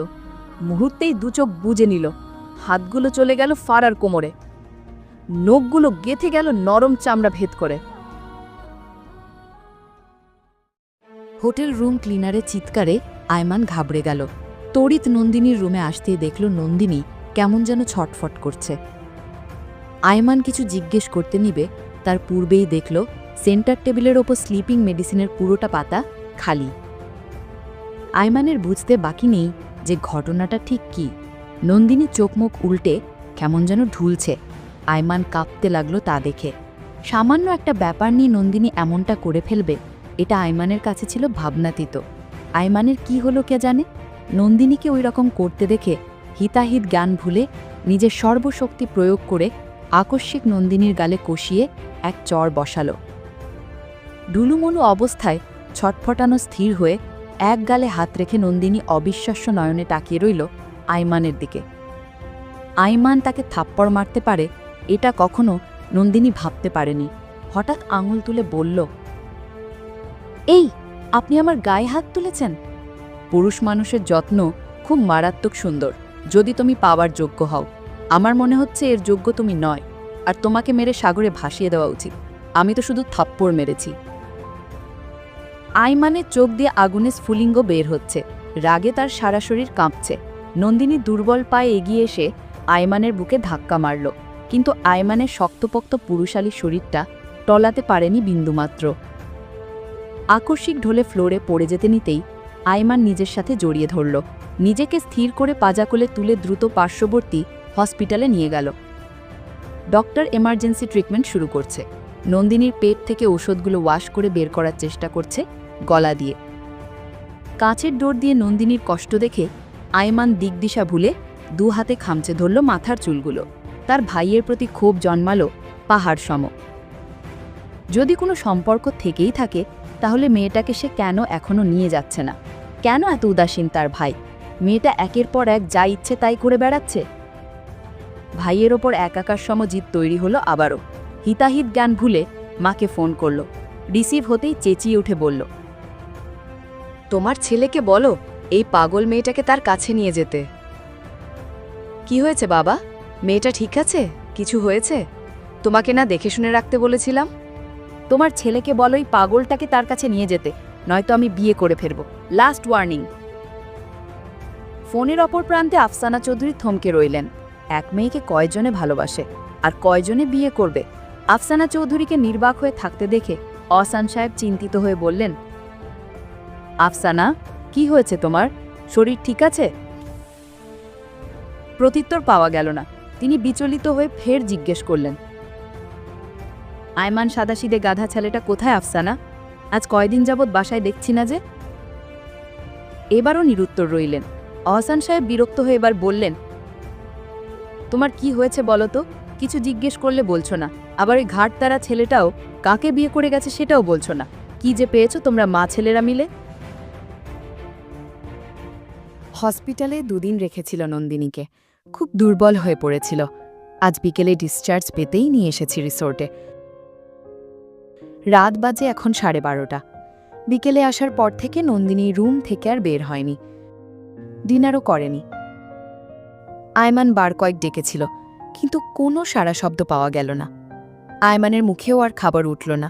মুহূর্তেই দুচোখ বুজে নিল। হাতগুলো চলে গেল ফারার কোমরে। নখগুলো গেঁথে গেল নরম চামড়া ভেদ করে। হোটেল রুম ক্লিনারের চিৎকারে আয়মান ঘাবড়ে গেল। তড়িৎ নন্দিনীর রুমে আসতেই দেখল নন্দিনী কেমন যেন ছটফট করছে। আয়মান কিছু জিজ্ঞেস করতে নিবে তার পূর্বেই দেখল সেন্টার টেবিলের ওপর স্লিপিং মেডিসিনের পুরোটা পাতা খালি। আয়মানের বুঝতে বাকি নেই যে ঘটনাটা ঠিক কী। নন্দিনী চোখমুখ উল্টে কেমন যেন ঢুলছে। আয়মান কাঁপতে লাগলো তা দেখে। সামান্য একটা ব্যাপার নিয়ে নন্দিনী এমনটা করে ফেলবে, এটা আয়মানের কাছে ছিল ভাবনাতীত। আয়মানের কি হলো কে জানে। নন্দিনীকে ওই রকম করতে দেখে হিতাহিত জ্ঞান ভুলে নিজের সর্বশক্তি প্রয়োগ করে আকস্মিক নন্দিনীর গালে কষিয়ে এক চড় বসালো। ডুলুমুলু অবস্থায় ছটফটানো স্থির হয়ে এক গালে হাত রেখে নন্দিনী অবিশ্বাস্য নয়নে তাকিয়ে রইল আয়মানের দিকে। আয়মান তাকে থাপ্পড় মারতে পারে এটা কখনো নন্দিনী ভাবতে পারেনি। হঠাৎ আঙুল তুলে বলল, এই, আপনি আমার গায়ে হাত তুলেছেন? পুরুষ মানুষের যত্ন খুব মারাত্মক সুন্দর, যদি তুমি পাওয়ার যোগ্য হও। আমার মনে হচ্ছে এর যোগ্য তুমি নয়, আর তোমাকে মেরে সাগরে ভাসিয়ে দেওয়া উচিত। আমি তো শুধু থাপ্পড় মেরেছি। আয়মানের চোখ দিয়ে আগুনের স্ফুলিঙ্গ বের হচ্ছে, রাগে তার সারা শরীর কাঁপছে। নন্দিনী দুর্বল পায়ে এগিয়ে এসে আয়মানের বুকে ধাক্কা মারল, কিন্তু আয়মানের শক্তপোক্ত পুরুষালী শরীরটা টলাতে পারেনি বিন্দুমাত্র। আকস্মিক ঢলে ফ্লোরে পড়ে যেতে নিতেই আয়মান নিজের সাথে জড়িয়ে ধরল। নিজেকে স্থির করে পাজাকোলে তুলে দ্রুত পার্শ্ববর্তী হসপিটালে নিয়ে গেল। ডক্টর এমার্জেন্সি ট্রিটমেন্ট শুরু করছে। নন্দিনীর পেট থেকে ওষুধগুলো ওয়াশ করে বের করার চেষ্টা করছে গলা দিয়ে। কাঁচের ডোর দিয়ে নন্দিনীর কষ্ট দেখে আয়মান দিকদিশা ভুলে দু হাতে খামচে ধরল মাথার চুলগুলো। তার ভাইয়ের প্রতি ক্ষোভ জন্মালো পাহাড় সম। যদি কোনো সম্পর্ক থেকেই থাকে তাহলে মেয়েটাকে সে কেন এখনো নিয়ে যাচ্ছে না? কেন এত উদাসীন তার ভাই? মেয়েটা একের পর এক যা ইচ্ছে তাই করে বেড়াচ্ছে। ভাইয়ের ওপর একাকার সম জিদ তৈরি হলো আবারও। হিতাহিত জ্ঞান ভুলে মাকে ফোন করল। রিসিভ হতেই চেঁচিয়ে উঠে বলল, তোমার ছেলেকে বলো এই পাগল মেয়েটাকে তার কাছে নিয়ে যেতে। কি হয়েছে বাবা? মেয়েটা ঠিক আছে? কিছু হয়েছে? তোমাকে না দেখে শুনে রাখতে বলেছিলাম? তোমার ছেলেকে বলো এই পাগলটাকে তার কাছে নিয়ে যেতে, নয়তো আমি বিয়ে করে ফেলব। Last warning. ফোনের অপর প্রান্তে আফসানা চৌধুরী থমকে রইলেন। এক মেয়েকে কয়জনে ভালোবাসে আর কয়জনে বিয়ে করবে? আফসানা চৌধুরীকে নির্বাক হয়ে থাকতে দেখে অসান সাহেব চিন্তিত হয়ে বললেন, আফসানা, কি হয়েছে তোমার? শরীর ঠিক আছে? প্রত্যুত্তর পাওয়া গেল না। তিনি বিচলিত হয়ে ফের জিজ্ঞেস করলেন, আয়মান সাদাসিদে গাধা ছেলেটা কোথায় আফসানা? আজ কয়দিন যাবৎ বাসায় দেখছি না যে। এবারও নিরুত্তর রইলেন। অহসান সাহেব বিরক্ত হয়ে এবার বললেন, তোমার কি হয়েছে বলো তো? কিছু জিজ্ঞেস করলে বলছো না, আবার ওই ঘাটতারা ছেলেটাও কাকে বিয়ে করে গেছে সেটাও বলছো না। কি যে পেয়েছো তোমরা মা ছেলেরা মিলে? হসপিটালে দুদিন রেখেছিল নন্দিনীকে। খুব দুর্বল হয়ে পড়েছিল। আজ বিকেলে ডিসচার্জ পেতেই নিয়ে এসেছি রিসোর্টে। রাত বাজে এখন 12:30। বিকেলে আসার পর থেকে নন্দিনী রুম থেকে আর বের হয়নি, ডিনারও করেনি। আয়মান বার কয়েক ডেকেছিল, কিন্তু কোনো সাড়া শব্দ পাওয়া গেল না। আয়মানের মুখেও আর খাবার উঠল না।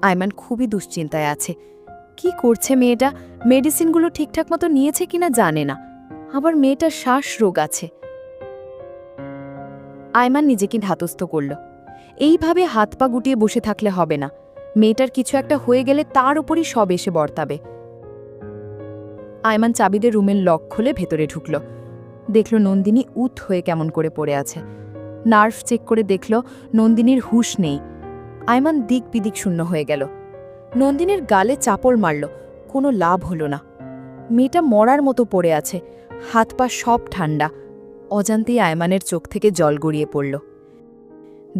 আয়মান খুবই দুশ্চিন্তায় আছে। কি করছে মেয়েটা? মেডিসিনগুলো ঠিকঠাক মতো নিয়েছে কিনা জানে না, আবার মেয়েটার শ্বাস রোগ আছে। আয়মান নিজেকে ধাতস্থ করল, এইভাবে হাত পা গুটিয়ে বসে থাকলে হবে না। মেয়েটার কিছু একটা হয়ে গেলে তার উপরই সব এসে বর্তাবে। আয়মান চাবিদের রুমের লক খুলে ভেতরে ঢুকল। দেখল নন্দিনী উত হয়ে কেমন করে পড়ে আছে। নার্ভ চেক করে দেখল নন্দিনীর হুঁশ নেই। আয়মান দিক বিদিক শূন্য হয়ে গেল। নন্দিনীর গালে চাপড় মারল, কোনো লাভ হলো না। মেয়েটা মরার মতো পড়ে আছে, হাত পা সব ঠান্ডা। অজান্তেই আয়মানের চোখ থেকে জল গড়িয়ে পড়ল।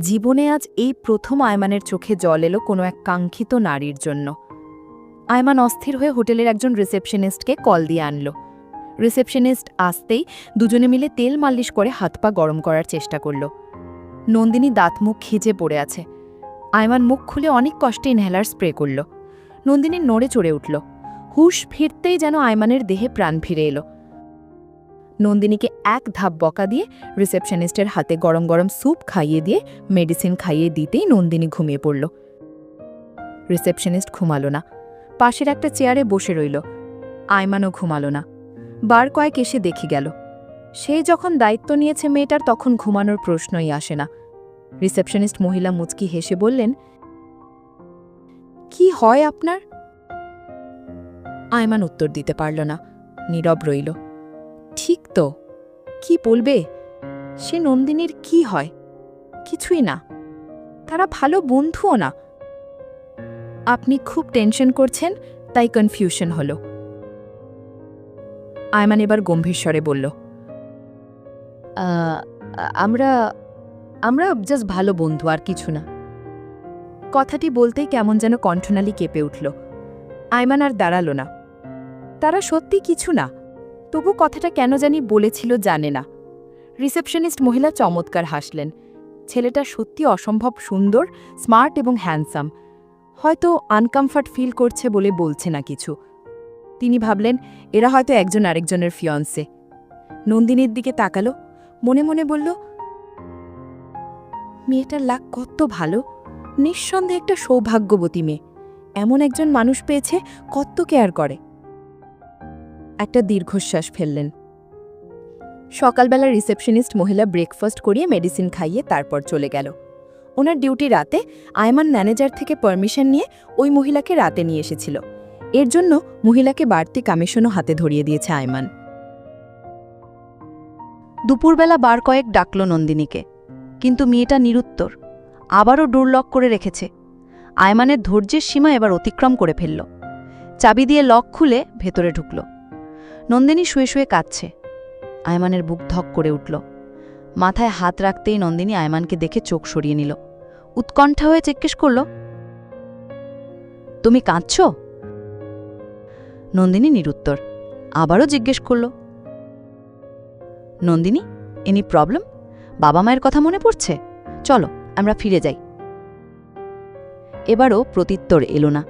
জীবনে আজ এই প্রথম আয়মানের চোখে জল এলো কোনো এক কাঙ্ক্ষিত নারীর জন্য। আয়মান অস্থির হয়ে হোটেলের একজন রিসেপশনিস্টকে কল দিয়ে আনল। রিসেপশনিস্ট আসতেই দুজনে মিলে তেল মালিশ করে হাত পা গরম করার চেষ্টা করল। নন্দিনী দাঁত মুখ খিজে পড়ে আছে। আয়মান মুখ খুলে অনেক কষ্টে ইনহেলার স্প্রে করল। নন্দিনী নড়ে চড়ে উঠল। হুঁশ ফিরতেই যেন আয়মানের দেহে প্রাণ ফিরে এলো। নন্দিনীকে এক ধাপ বকা দিয়ে রিসেপশনিস্টের হাতে গরম গরম স্যুপ খাইয়ে দিয়ে মেডিসিন খাইয়ে দিতেই নন্দিনী ঘুমিয়ে পড়ল। রিসেপশনিস্ট ঘুমালো না। পাশের একটা চেয়ারে বসে রইল। আয়মানও ঘুমালো না। বার কয়েক এসে দেখে গেল। সেই যখন দায়িত্ব নিয়েছে মেয়েটার, তখন ঘুমানোর প্রশ্নই আসে না। রিসেপশনিস্ট মহিলা মুচকি হেসে বললেন, কি হয় আপনার? আয়মান উত্তর দিতে পারল না, নীরব রইল। ঠিক তো, কি বলবে? সে নন্দিনীর কি হয়? কিছুই না, তারা ভালো বন্ধুও না। আপনি খুব টেনশন করছেন, তাই কনফিউশন হলো। আয়মান এবার গম্ভীর স্বরে বলল, আমরা আমরা জাস্ট ভালো বন্ধু, আর কিছু না। কথাটি বলতেই কেমন যেন কণ্ঠনালী কেঁপে উঠল। আয়মান আর দাঁড়ালো না। তারা সত্যি কিছু না, তবু কথাটা কেন জানি বলেছিল জানে না। রিসেপশনিস্ট মহিলা চমৎকার হাসলেন। ছেলেটা সত্যি অসম্ভব সুন্দর, স্মার্ট এবং হ্যান্ডসাম। হয়তো আনকমফর্ট ফিল করছে বলে বলছে না কিছু। তিনি ভাবলেন, এরা হয়তো একজন আরেকজনের ফিয়ন্সে। নন্দিনীর দিকে তাকালো, মনে মনে বলল, মেয়েটার লাক কত ভালো, নিঃসন্দেহে একটা সৌভাগ্যবতী মেয়ে। এমন একজন মানুষ পেয়েছে, কত কেয়ার করে। একটা দীর্ঘশ্বাস ফেললেন। সকালবেলা রিসেপশনিস্ট মহিলা ব্রেকফাস্ট করিয়ে মেডিসিন খাইয়ে তারপর চলে গেল। ওনার ডিউটি রাতে। আয়মান ম্যানেজার থেকে পারমিশন নিয়ে ওই মহিলাকে রাতে নিয়ে এসেছিল। এর জন্য মহিলাকে বাড়তি কমিশনও হাতে ধরিয়ে দিয়েছে আয়মান। দুপুরবেলা বার কয়েক ডাকল নন্দিনীকে, কিন্তু মেয়েটা নিরুত্তর। আবারও ডোর লক করে রেখেছে। আয়মানের ধৈর্যের সীমা এবার অতিক্রম করে ফেলল। চাবি দিয়ে লক খুলে ভেতরে ঢুকল। নন্দিনী শুয়ে শুয়ে কাঁদছে। আয়মানের বুক ধক করে উঠল। মাথায় হাত রাখতেই নন্দিনী আয়মানকে দেখে চোখ সরিয়ে নিল। উৎকণ্ঠা হয়ে জিজ্ঞেস করল, তুমি কাঁদছ? নন্দিনী নিরুত্তর। আবারও জিজ্ঞেস করল, নন্দিনী, এনি প্রবলেম? বাবা মায়ের কথা মনে পড়ছে? চলো আমরা ফিরে যাই। এবারও প্রত্যুত্তর এলো না।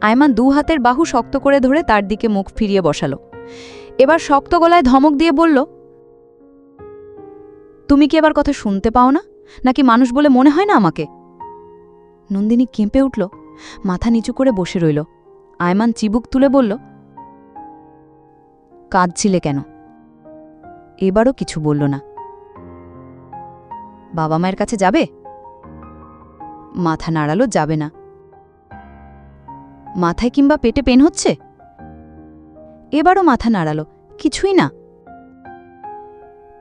আয়মান দু হাতের বাহু শক্ত করে ধরে তার দিকে মুখ ফিরিয়ে বসালো। এবার শক্ত গলায় ধমক দিয়ে বলল, তুমি কি এবার কথা শুনতে পাও না, নাকি মানুষ বলে মনে হয় না আমাকে? নন্দিনী কেঁপে উঠল, মাথা নিচু করে বসে রইল। আয়মান চিবুক তুলে বলল, কাঁদছিলে কেন? এবারও কিছু বলল না। বাবা মায়ের কাছে যাবে? মাথা নাড়ালো, যাবে না। মাথায় কিংবা পেটে পেন হচ্ছে? এবারও মাথা নাড়ালো, কিছুই না।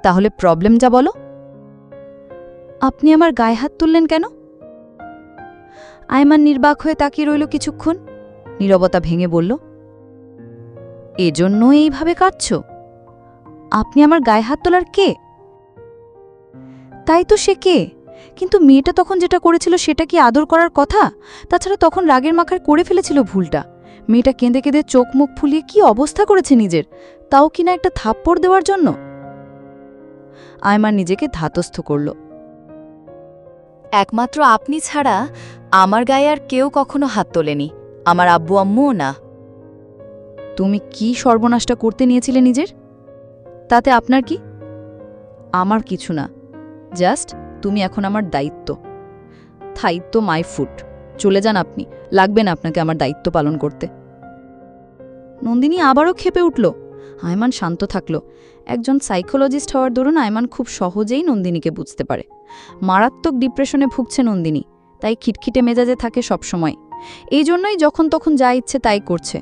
তাহলে প্রবলেম যা বলো। আপনি আমার গায়ে হাত তুললেন কেন? আয়মান নির্বাক হয়ে তাকিয়ে রইল কিছুক্ষণ। নীরবতা ভেঙে বলল, এজন্য এইভাবে কাঁদছ? আপনি আমার গায়ে হাত তোলার কে? তাই তো সে কে? কিন্তু মেয়েটা তখন যেটা করেছিল সেটা কি আদর করার কথা? তাছাড়া তখন রাগের মাখার করে ফেলেছিল ভুলটা। মেয়েটা কেঁদে কেঁদে চোখ মুখ ফুলিয়ে কি অবস্থা করেছে নিজের, তাও কিনা একটা থাপ্পড় দেওয়ার জন্য। আয়মান নিজেকে ধাতস্থ করল। একমাত্র আপনি ছাড়া আমার গায়ে আর কেউ কখনো হাত তোলেনি, আমার আব্বু আম্মুও না। তুমি কি সর্বনাশটা করতে নিয়েছিলে নিজের? তাতে আপনার কি? আমার কিছু না, জাস্ট তুমি এখন আমার দায়িত্ব। দায়িত্ব মাই ফুট। চলে যান আপনি, লাগবে না আপনাকে আমার দায়িত্ব পালন করতে। নন্দিনী আবারও ক্ষেপে উঠল। আয়মান শান্ত থাকল। একজন সাইকোলজিস্ট হওয়ার দরুন আয়মান খুব সহজেই নন্দিনীকে বুঝতে পারে। মারাত্মক ডিপ্রেশনে ভুগছে নন্দিনী, তাই খিটখিটে মেজাজে থাকে সবসময়। এই জন্যই যখন তখন যা ইচ্ছে তাই করছে।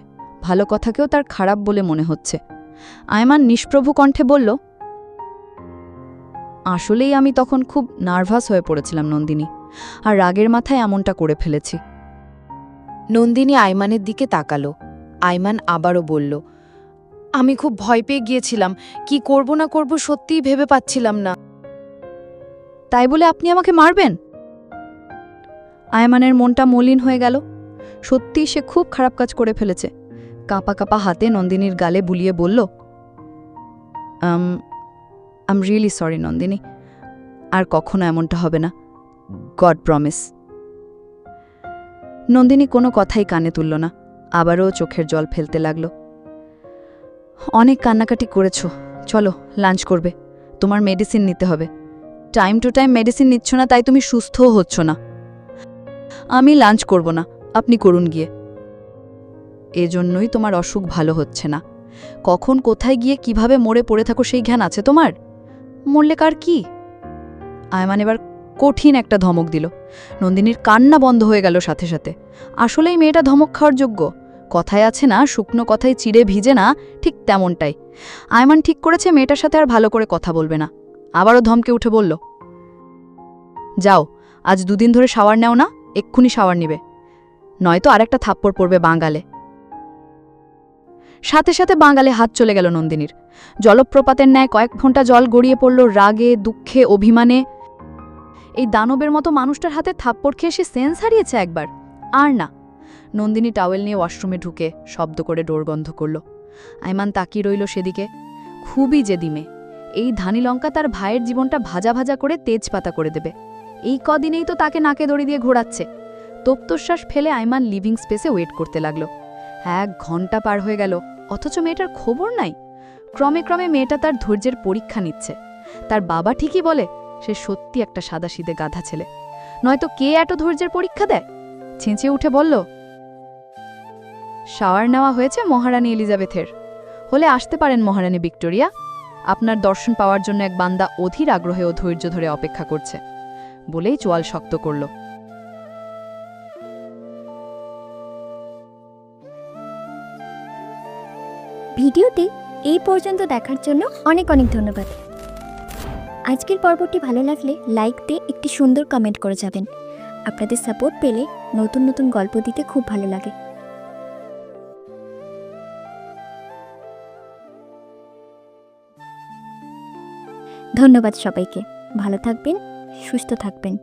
ভালো কথাকেও তার খারাপ বলে মনে হচ্ছে। আয়মান নিষ্প্রভু কণ্ঠে বলল, আসলেই আমি তখন খুব নার্ভাস হয়ে পড়েছিলাম নন্দিনী, আর রাগের মাথায় এমনটা করে ফেলেছি। নন্দিনী আয়মানের দিকে তাকালো। আয়মান আবারও বলল, আমি খুব ভয় পেয়ে গিয়েছিলাম, কি করব না করব সত্যিই ভেবে পাচ্ছিলাম না। তাই বলে আপনি আমাকে মারবেন? আয়মানের মনটা মলিন হয়ে গেল। সত্যি সে খুব খারাপ কাজ করে ফেলেছে। কাঁপা কাঁপা হাতে নন্দিনীর গালে বুলিয়ে বলল, আম রিয়েলি সরি নন্দিনী, আর কখনো এমনটা হবে না, গড প্রমিস। নন্দিনী কোনো কথাই কানে তুলল না, আবারও চোখের জল ফেলতে লাগল। অনেক কান্নাকাটি করেছ, চলো লাঞ্চ করবে, তোমার মেডিসিন নিতে হবে। টাইম টু টাইম মেডিসিন নিচ্ছ না, তাই তুমি সুস্থও হচ্ছ না। আমি লাঞ্চ করব না, আপনি করুন গিয়ে। এজন্যই তোমার অসুখ ভালো হচ্ছে না। কখন কোথায় গিয়ে কিভাবে মরে পড়ে থাকো সেই জ্ঞান আছে তোমার? মরলে কার কি? আয়মান এবার কঠিন একটা ধমক দিল। নন্দিনীর কান্না বন্ধ হয়ে গেল সাথে সাথে। আসলেই মেয়েটা ধমক খাওয়ার যোগ্য। কথায় আছে না, শুকনো কথায় চিড়ে ভিজে না, ঠিক তেমনটাই। আয়মান ঠিক করেছে মেয়েটার সাথে আর ভালো করে কথা বলবে না। আবারও ধমকে উঠে বলল, যাও, আজ 2 দিন ধরে শাওয়ার নেও না, এক্ষুনি শাওয়ার নিবে, নয়তো আরেকটা থাপ্পড় পড়বে বাঙালে। সাথে সাথে বাঙালে হাত চলে গেল নন্দিনীর। জলপ্রপাতের ন্যায় কয়েক ঘন্টা জল গড়িয়ে পড়ল রাগে, দুঃখে, অভিমানে। এই দানবের মতো মানুষটার হাতে থাপ্পড় খেয়ে সে সেন্স হারিয়েছে একবার। আর না। নন্দিনী টাওয়েল নিয়ে ওয়াশরুমে ঢুকে শব্দ করে ডোর বন্ধ করল। আয়মান তাকিয়ে রইল সেদিকে। খুবই জেদি মেয়ে। এই ধানি লঙ্কা তার ভাইয়ের জীবনটা ভাজা ভাজা করে তেজপাতা করে দেবে। এই কদিনেই তো তাকে নাকে দড়ি দিয়ে ঘোরাচ্ছে। তপ্তশ্বাস ফেলে আয়মান লিভিং স্পেসে ওয়েট করতে লাগল। 1 ঘন্টা পার হয়ে গেল, অথচ মেয়েটার খবর নাই। ক্রমে ক্রমে মেয়েটা তার ধৈর্যের পরীক্ষা নিচ্ছে। তার বাবা ঠিকই বলে, সে সত্যি একটা সাদাসিধে গাধা ছেলে। নয়তো কে এত ধৈর্যের পরীক্ষা দেয়? ছেঁচে উঠে বলল, শাওয়ার নেওয়া হয়েছে মহারানী এলিজাবেথের। হলে আসতে পারেন মহারানী ভিক্টোরিয়া। আপনার দর্শন পাওয়ার জন্য এক বান্দা অধীর আগ্রহে ও ধৈর্য ধরে অপেক্ষা করছে। বলেই চোয়াল শক্ত করল। ভিডিওটি এই পর্যন্ত দেখার জন্য অনেক অনেক ধন্যবাদ। আজকের পর্বটি ভালো লাগলে লাইক দিয়ে একটি সুন্দর কমেন্ট করে যাবেন। আপনাদের সাপোর্ট পেলে নতুন নতুন গল্প দিতে খুব ভালো লাগে। ধন্যবাদ সবাইকে। ভালো থাকবেন, সুস্থ থাকবেন।